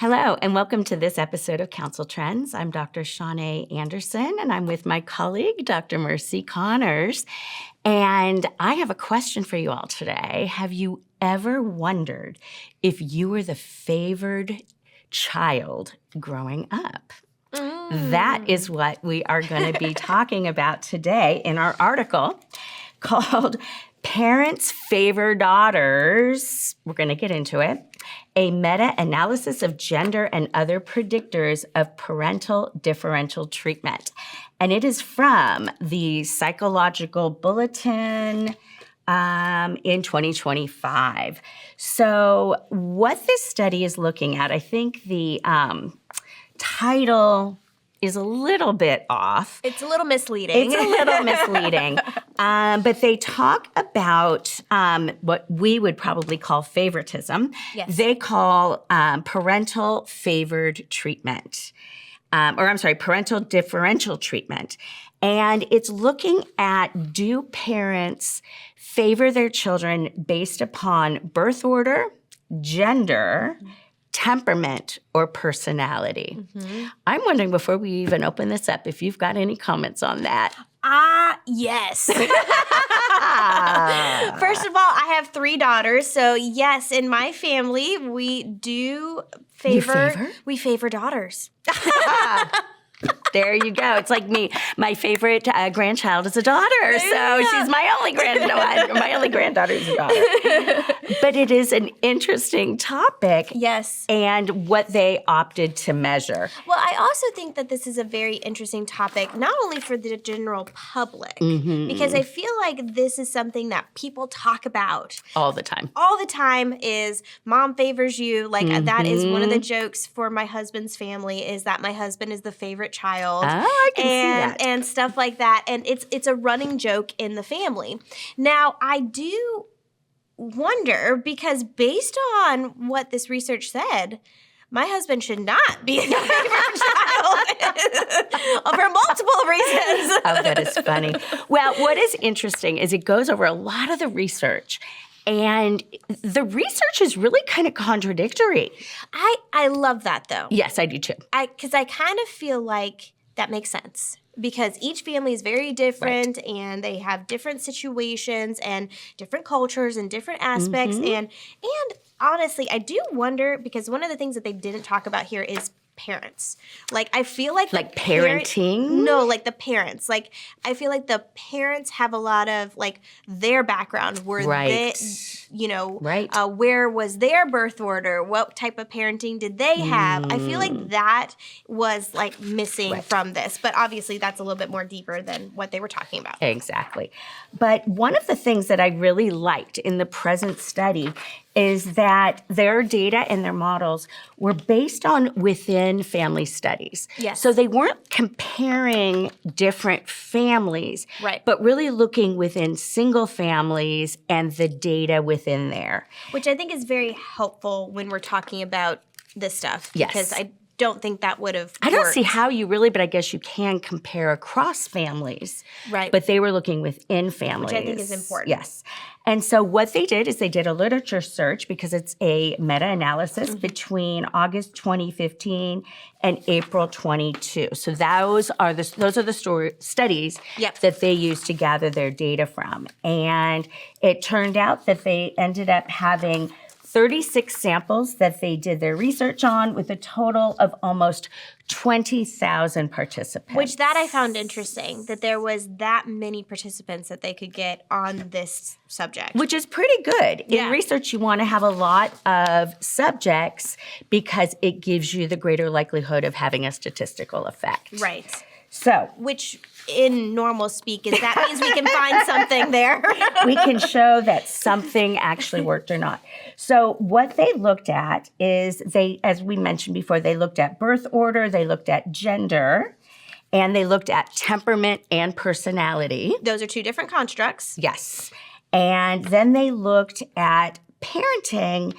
Hello, and welcome to this episode of Counsel Trends. I'm Dr. Shanae Anderson, and I'm with my colleague, Dr. Mercy Connors. And I have a question for you all today. Have you ever wondered if you were the favored child growing up? That is what we are going to be talking about today in our article called Parents Favor Daughters. We're going to get into it. A meta-analysis of gender and other predictors of parental differential treatment. And it is from the Psychological Bulletin in 2025. So what this study is looking at, I think the title is a little bit off. It's a little misleading. But they talk about what we would probably call favoritism. Yes. They call parental favored treatment. Parental differential treatment. And it's looking at, do parents favor their children based upon birth order, gender, temperament, or personality? I'm wondering, before we even open this up, if you've got any comments on that. Yes. First of all, I have 3 daughters. So yes, in my family, we do favor? We favor daughters. There you go. It's like me. My favorite grandchild is a daughter, so she's my only granddaughter. My only granddaughter is a daughter. But it is an interesting topic. Yes. And what they opted to measure. Well, I also think that this is a very interesting topic, not only for the general public, because I feel like this is something that people talk about all the time. All the time is mom favors you. Like that is one of the jokes for my husband's family, is that my husband is the favorite child. Oh, I can see that. And stuff like that. And it's a running joke in the family. Now, I do wonder, because based on what this research said, my husband should not be the favorite child for multiple reasons. Oh, that is funny. Well, what is interesting is it goes over a lot of the research. And the research is really kind of contradictory. I love that, though. Yes, I do too. Because I kind of feel like that makes sense. Because each family is very different, and they have different situations and different cultures and different aspects. And honestly, I do wonder, because one of the things that they didn't talk about here is parents. Like, I feel like parenting? No, like the parents. Like, I feel like the parents have a lot of, like, their background. Where they, where was their birth order? What type of parenting did they have? I feel like that was, like, missing from this. But obviously, that's a little bit more deeper than what they were talking about. Exactly. But one of the things that I really liked in the present study is that their data and their models were based on within family studies. Yes. So they weren't comparing different families, but really looking within single families and the data within there. Which I think is very helpful when we're talking about this stuff. Yes. Because I don't think that would have worked. I don't see how you really, but I guess you can compare across families. Right. But they were looking within families. Which I think is important. Yes. And so what they did is they did a literature search, because it's a meta-analysis between August 2015 and April 22. So those are the studies that they used to gather their data from. And it turned out that they ended up having 36 samples that they did their research on, with a total of almost 20,000 participants. Which that I found interesting, that there was that many participants that they could get on this subject. Which is pretty good. Yeah. In research, you want to have a lot of subjects, because it gives you the greater likelihood of having a statistical effect. Right. So, which in normal speak is that means we can find something there. We can show that something actually worked or not. So what they looked at is as we mentioned before, they looked at birth order, they looked at gender, and they looked at temperament and personality. Those are 2 different constructs. Yes. And then they looked at parenting,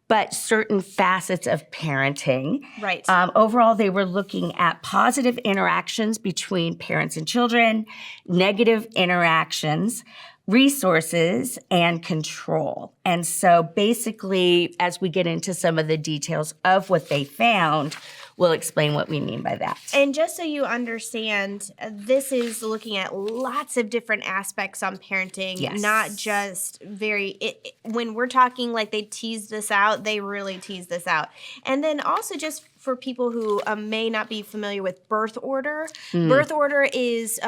but certain facets of parenting. Right. Overall, they were looking at positive interactions between parents and children, negative interactions, resources, and control. And so basically, as we get into some of the details of what they found, we'll explain what we mean by that. And just so you understand, this is looking at lots of different aspects on parenting, not just when we're talking like they teased this out, they really teased this out. And then also just for people who may not be familiar with birth order, birth order is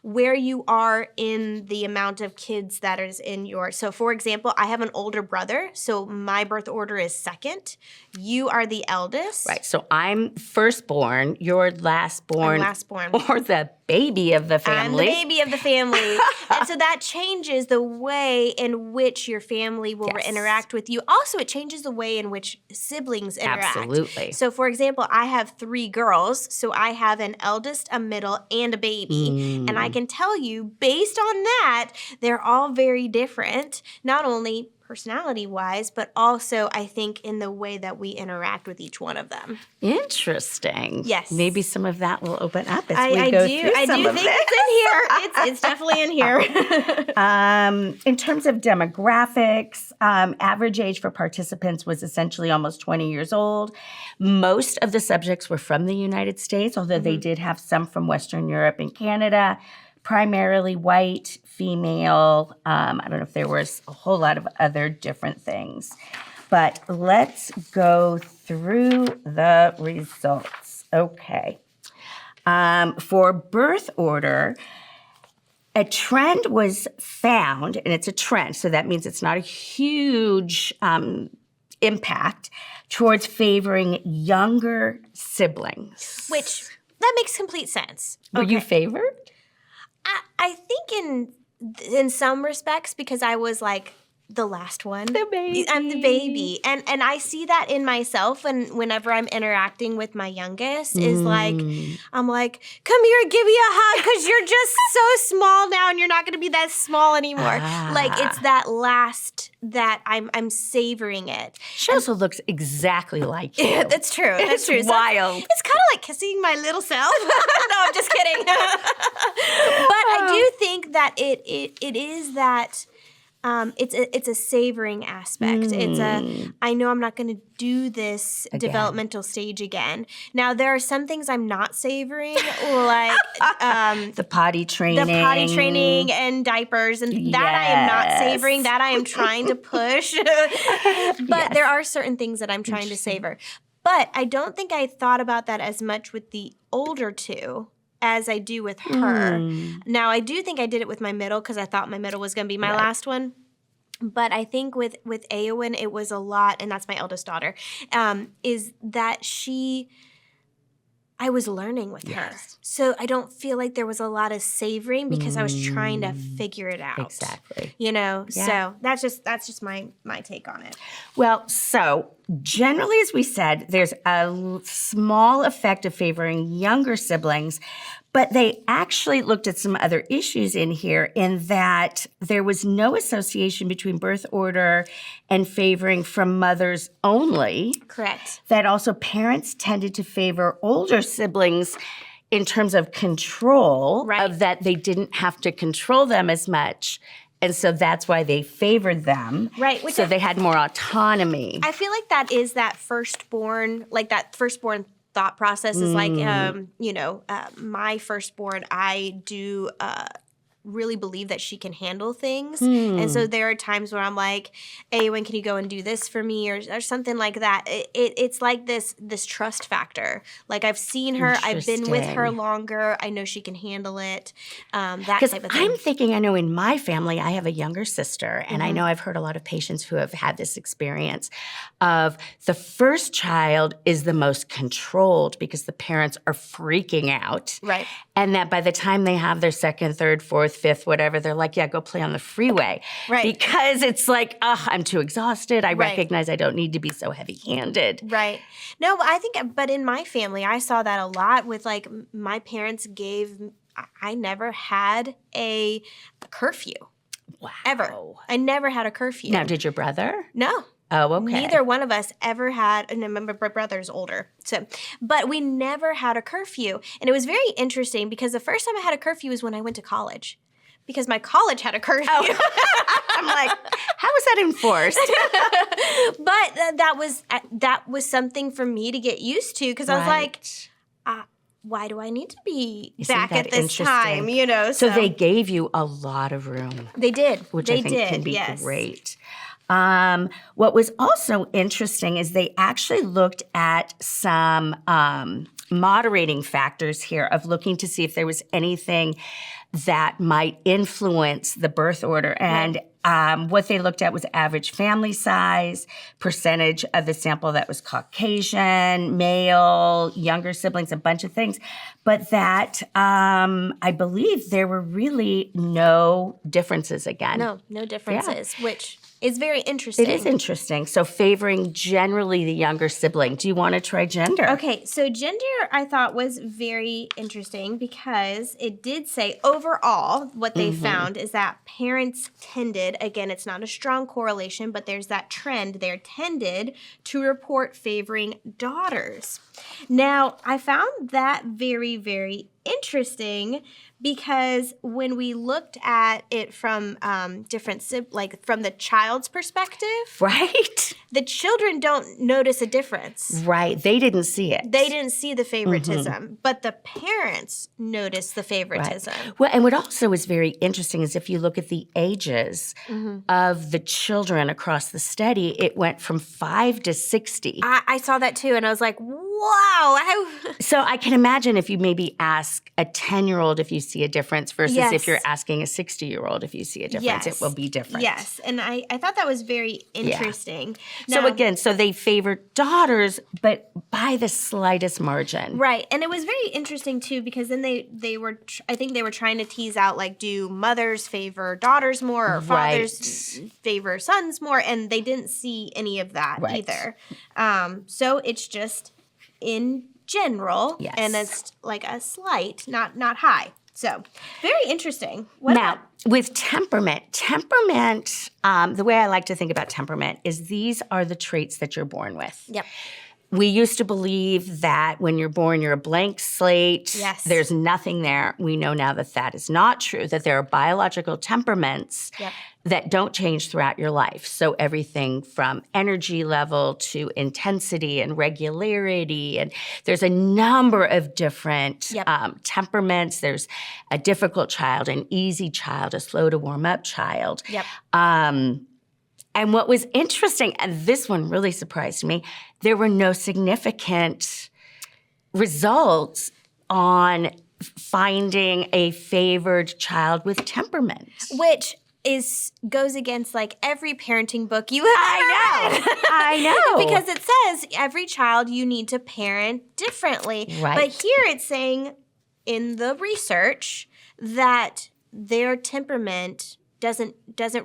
where you are in the amount of kids that is in your. So, for example, I have an older brother, so my birth order is second. You are the eldest. Right. So I'm firstborn, you're lastborn. I'm lastborn. Or the baby of the family. I'm the baby of the family. And so that changes the way in which your family will interact with you. Also, it changes the way in which siblings interact. Absolutely. So, for example, I have 3 girls. So I have an eldest, a middle, and a baby. And I can tell you, based on that, they're all very different, not only personality-wise, but also, I think, in the way that we interact with each one of them. Interesting. Yes. Maybe some of that will open up as we go through I some do of think this. it's in here. It's definitely in here. In terms of demographics, average age for participants was essentially almost 20 years old. Most of the subjects were from the United States, although they did have some from Western Europe and Canada. Primarily white, female. I don't know if there was a whole lot of other different things. But let's go through the results. Okay. For birth order, a trend was found, and it's a trend, so that means it's not a huge impact, towards favoring younger siblings. Which, that makes complete sense. Were you favored? I think in some respects, because I was like the last one. The baby. I'm the baby. And I see that in myself, and whenever I'm interacting with my youngest is like, I'm like, come here, give me a hug, because you're just so small now and you're not going to be that small anymore. Like, it's that last that I'm savoring it. She also looks exactly like you. Yeah, that's true. That's true. Wild. So it's kind of like kissing my little self. No, I'm just kidding. But I do think that it is that it's a savoring aspect. It's I know I'm not going to do this developmental stage again. Now, there are some things I'm not savoring, like the potty training. And diapers, and that I am not savoring. That I am trying to push. But there are certain things that I'm trying to savor. But I don't think I thought about that as much with the older 2 as I do with her. Now, I do think I did it with my middle, because I thought my middle was going to be my last one. But I think with Eowyn, it was a lot, and that's my eldest daughter, is that I was learning with her. So I don't feel like there was a lot of savoring, because I was trying to figure it out. Exactly. You know, so that's just my take on it. Well, so generally, as we said, there's a small effect of favoring younger siblings, but they actually looked at some other issues in here, in that there was no association between birth order and favoring from mothers only. Correct. That also parents tended to favor older siblings in terms of control, of that they didn't have to control them as much. And so that's why they favored them. Right. So they had more autonomy. I feel like that is that firstborn thought process is like, my firstborn, I do really believe that she can handle things. And so there are times where I'm like, hey, when can you go and do this for me, or something like that. It's like this trust factor. Like, I've seen her, I've been with her longer, I know she can handle it, that type of thing. I'm thinking, I know in my family, I have a younger sister, and I know I've heard a lot of patients who have had this experience of the first child is the most controlled because the parents are freaking out. Right. And that by the time they have their second, third, fourth, fifth, whatever, they're like, yeah, go play on the freeway. Right. Because it's like, I'm too exhausted. I recognize I don't need to be so heavy-handed. Right. No, but in my family, I saw that a lot with, like, my parents I never had a curfew. Wow. Ever. I never had a curfew. Now, did your brother? No. Oh, okay. Neither one of us ever had, and remember, my brother's older, but we never had a curfew. And it was very interesting, because the first time I had a curfew was when I went to college. Because my college had a curfew. Oh. I'm like, how was that enforced? But that was something for me to get used to because I was like, why do I need to be back at this time? You know, so they gave you a lot of room. They did, which I think can be great. What was also interesting is they actually looked at some moderating factors here of looking to see if there was anything that might influence the birth order. And what they looked at was average family size, percentage of the sample that was Caucasian, male, younger siblings, a bunch of things. But that I believe there were really no differences again. No differences, which is very interesting. It is interesting. So favoring generally the younger sibling. Do you want to try gender? Okay, so gender I thought was very interesting because it did say overall what they found is that parents tended, again, it's not a strong correlation, but there's that trend there, tended to report favoring daughters. Now, I found that very, very interesting because when we looked at it from from the child's perspective, right? The children don't notice a difference. Right. They didn't see it. They didn't see the favoritism, but the parents noticed the favoritism. Right. Well, and what also is very interesting is if you look at the ages of the children across the study, it went from 5 to 60. I saw that too, and I was like, wow. So I can imagine if you maybe ask a 10-year-old if you see a difference versus if you're asking a 60-year-old if you see a difference, it will be different. Yes, and I thought that was very interesting. Yeah. Now, so again, they favored daughters, but by the slightest margin. Right, and it was very interesting too because then they were, I think they were trying to tease out like, do mothers favor daughters more or fathers favor sons more? And they didn't see any of that either. So it's just in general, and it's like a slight, not high. So very interesting. Now, with temperament, the way I like to think about temperament is these are the traits that you're born with. Yep. We used to believe that when you're born, you're a blank slate. Yes. There's nothing there. We know now that that is not true, that there are biological temperaments that don't change throughout your life. So everything from energy level to intensity and regularity. And there's a number of different temperaments. There's a difficult child, an easy child, a slow to warm up child. Yep. And what was interesting, and this one really surprised me, there were no significant results on finding a favored child with temperament. Which goes against like every parenting book you have I know. Because it says every child you need to parent differently. Right. But here it's saying in the research that their temperament doesn't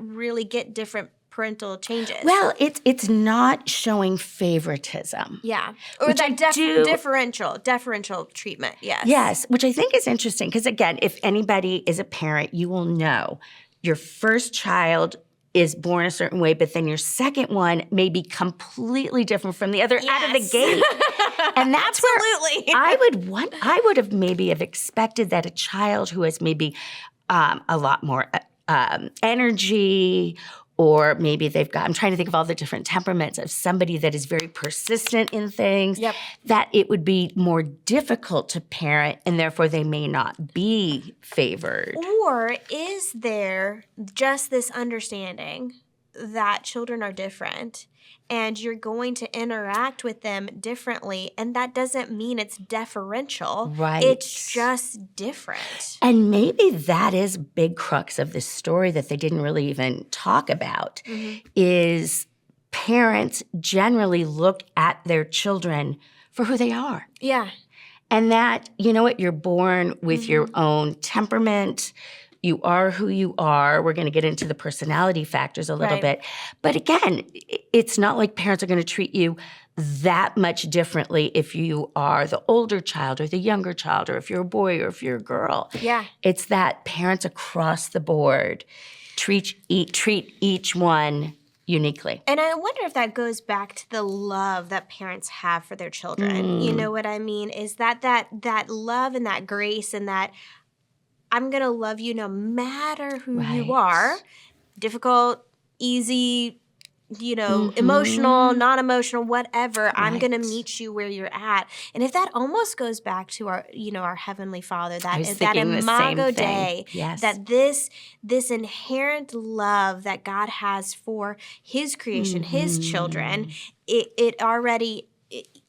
really get different parental changes. Well, it's not showing favoritism. Yeah. Or that deferential treatment, yes. Yes, which I think is interesting because, again, if anybody is a parent, you will know your first child is born a certain way, but then your second one may be completely different from the other out of the gate. And that's where I would have maybe have expected that a child who has maybe a lot more energy, or maybe I'm trying to think of all the different temperaments of somebody that is very persistent in things, that it would be more difficult to parent and therefore they may not be favored. Or is there just this understanding that children are different and you're going to interact with them differently, and that doesn't mean it's deferential. Right. It's just different. And maybe that is a big crux of this story that they didn't really even talk about, is parents generally look at their children for who they are. Yeah. And that, you know what, you're born with your own temperament. You are who you are. We're going to get into the personality factors a little bit. But again, it's not like parents are going to treat you that much differently if you are the older child or the younger child, or if you're a boy or if you're a girl. Yeah. It's that parents across the board treat each one uniquely. And I wonder if that goes back to the love that parents have for their children. You know what I mean? Is that love and that grace and that I'm going to love you no matter who you are. Difficult, easy, emotional, non-emotional, whatever. Right. I'm going to meet you where you're at. And if that almost goes back to our, our Heavenly Father, that Imago Dei, that this inherent love that God has for His creation, His children, it already...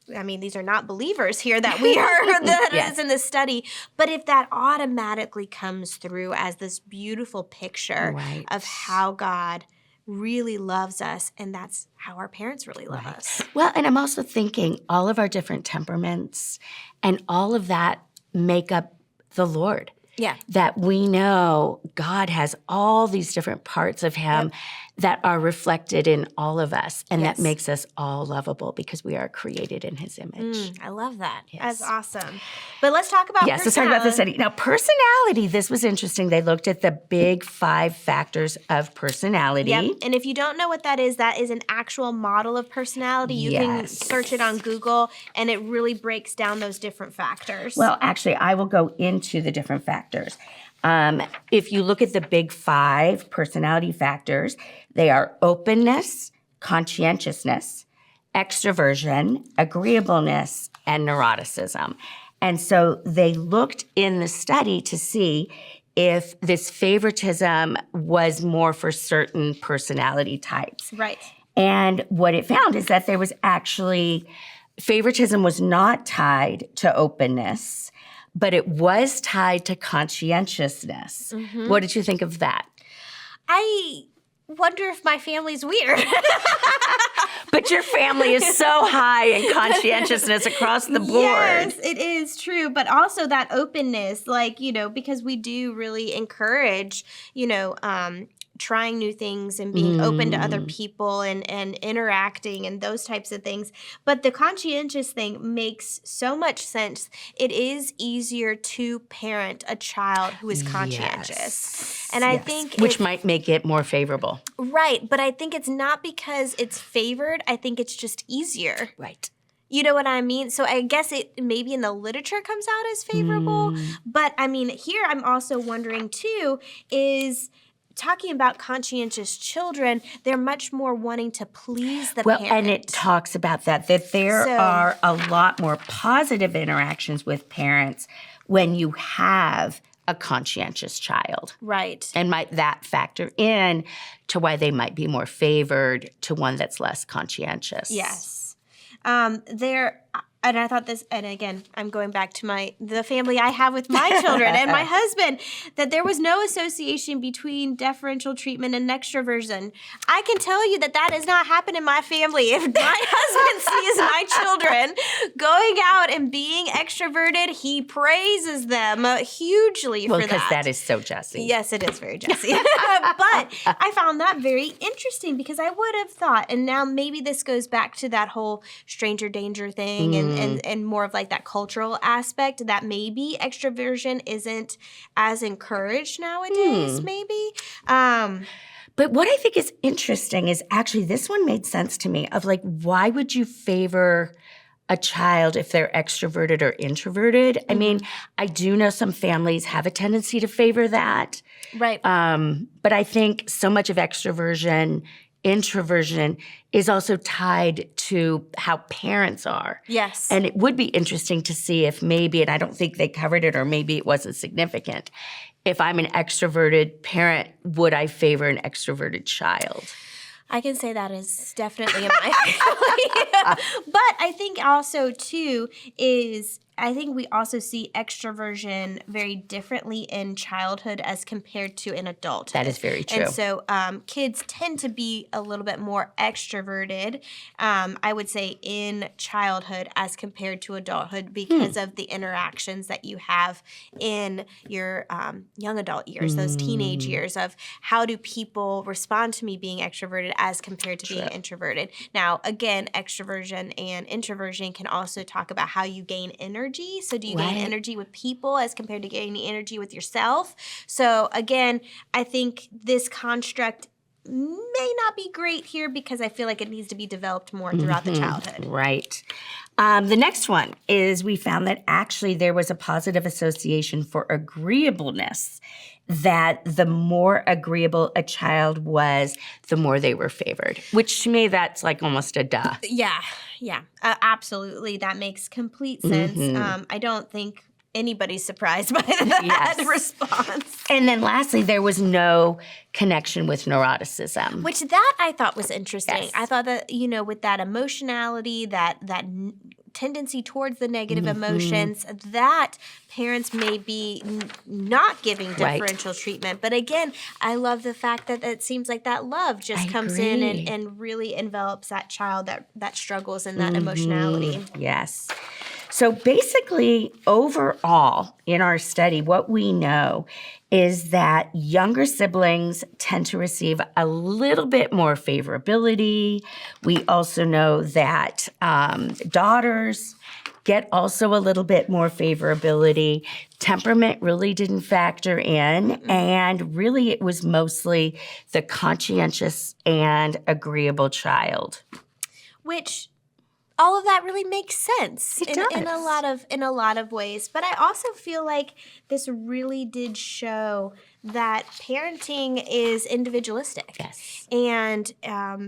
these are not believers here that we are, that is in this study. But if that automatically comes through as this beautiful picture of how God really loves us, and that's how our parents really love us. Well, and I'm also thinking all of our different temperaments and all of that make up the Lord. Yeah. That we know God has all these different parts of Him that are reflected in all of us, and that makes us all lovable because we are created in His image. I love that. Yes. That's awesome. But let's talk about let's talk about the study. Now, personality, this was interesting. They looked at the big 5 factors of personality. Yep. And if you don't know what that is an actual model of personality. You can search it on Google, and it really breaks down those different factors. Well, actually, I will go into the different factors. If you look at the big 5 personality factors, they are openness, conscientiousness, extroversion, agreeableness, and neuroticism. And so they looked in the study to see if this favoritism was more for certain personality types. Right. And what it found is that there was actually, favoritism was not tied to openness, but it was tied to conscientiousness. Mm-hmm. What did you think of that? I wonder if my family's weird. But your family is so high in conscientiousness across the board. Yes, it is true. But also that openness, because we do really encourage, trying new things and being open to other people and interacting and those types of things. But the conscientious thing makes so much sense. It is easier to parent a child who is conscientious. And I think... Which might make it more favorable. Right. But I think it's not because it's favored. I think it's just easier. Right. You know what I mean? So I guess it maybe in the literature comes out as favorable. But here I'm also wondering too is... talking about conscientious children, they're much more wanting to please the parent. And it talks about that there are a lot more positive interactions with parents when you have a conscientious child. Right. And might that factor in to why they might be more favored to one that's less conscientious. Yes. And I thought this, and again, I'm going back to the family I have with my children and my husband, that there was no association between deferential treatment and extroversion. I can tell you that does not happen in my family. If my husband sees my children going out and being extroverted, he praises them hugely for that. Well, because that is so Jessie. Yes, it is very Jessie. But I found that very interesting because I would have thought, and now maybe this goes back to that whole stranger danger thing and more of that cultural aspect that maybe extroversion isn't as encouraged nowadays, maybe. But what I think is interesting is actually this one made sense to me of why would you favor a child if they're extroverted or introverted? I mean, I do know some families have a tendency to favor that. Right. But I think so much of introversion is also tied to how parents are. Yes. And it would be interesting to see if maybe, and I don't think they covered it or maybe it wasn't significant, if I'm an extroverted parent, would I favor an extroverted child? I can say that is definitely in my family. But I think also, too, I think we also see extroversion very differently in childhood as compared to in adulthood. That is very true. And so kids tend to be a little bit more extroverted, I would say, in childhood as compared to adulthood because of the interactions that you have in your young adult years, those teenage years of how do people respond to me being extroverted as compared to being introverted. Now, again, extroversion and introversion can also talk about how you gain energy. So do you gain energy with people as compared to gaining energy with yourself? So again, I think this construct may not be great here because I feel like it needs to be developed more throughout the childhood. Right. The next one is we found that actually there was a positive association for agreeableness, that the more agreeable a child was, the more they were favored, which to me, that's like almost a duh. Yeah. Absolutely. That makes complete sense. I don't think anybody's surprised by that response. And then lastly, there was no connection with neuroticism. Which that I thought was interesting. Yes. I thought that, with that emotionality, that tendency towards the negative emotions, that parents may be not giving differential treatment. But again, I love the fact that it seems like that love just comes in and really envelops that child that struggles in that emotionality. Yes. So basically, overall, in our study, what we know is that younger siblings tend to receive a little bit more favorability. We also know that daughters get also a little bit more favorability. Temperament really didn't factor in, and really it was mostly the conscientious and agreeable child. Which all of that really makes sense in a lot of ways. But I also feel like this really did show that parenting is individualistic. Yes. And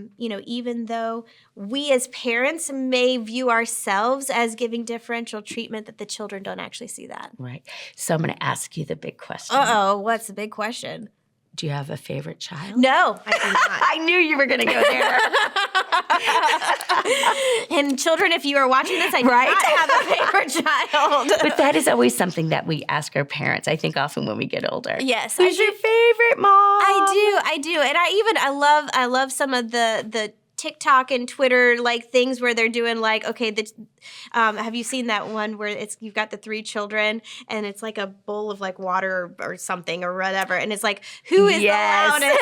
even though we as parents may view ourselves as giving differential treatment, that the children don't actually see that. Right. So I'm going to ask you the big question. What's the big question? Do you have a favorite child? No, I do not. I knew you were going to go there. And children, if you are watching this, I do not have a favorite child. But that is always something that we ask our parents, I think, often when we get older. Yes. Who's your favorite mom? I do. And I love some of the TikTok and Twitter things where they're doing have you seen that one where you've got the 3 children and it's like a bowl of water or something or whatever, and it's like, who is the loudest?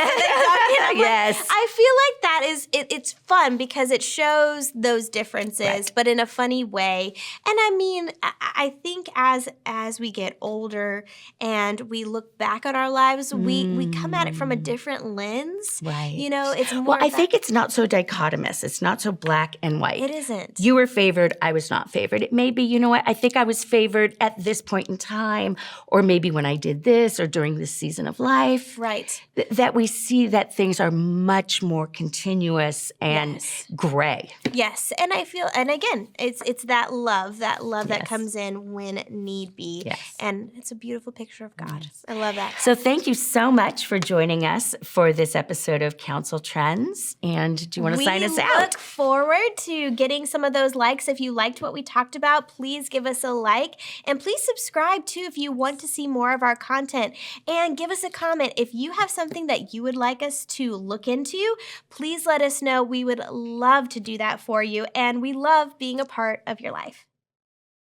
Yes. I feel like that is it's fun because it shows those differences, but in a funny way. And I mean, I think as we get older and we look back on our lives, we come at it from a different lens. Right. It's more. I think it's not so dichotomous. It's not so black and white. It isn't. You were favored. I was not favored. It may be, I think I was favored at this point in time, or maybe when I did this or during this season of life. Right. That we see that things are much more continuous and gray. Yes. And I feel, and again, it's that love that comes in when need be. Yes. And it's a beautiful picture of God. Yes. I love that. So thank you so much for joining us for this episode of Counsel Trends. And do you want to sign us out? We look forward to getting some of those likes. If you liked what we talked about, please give us a like. And please subscribe, too, if you want to see more of our content. And give us a comment. If you have something that you would like us to look into, please let us know. We would love to do that for you. And we love being a part of your life.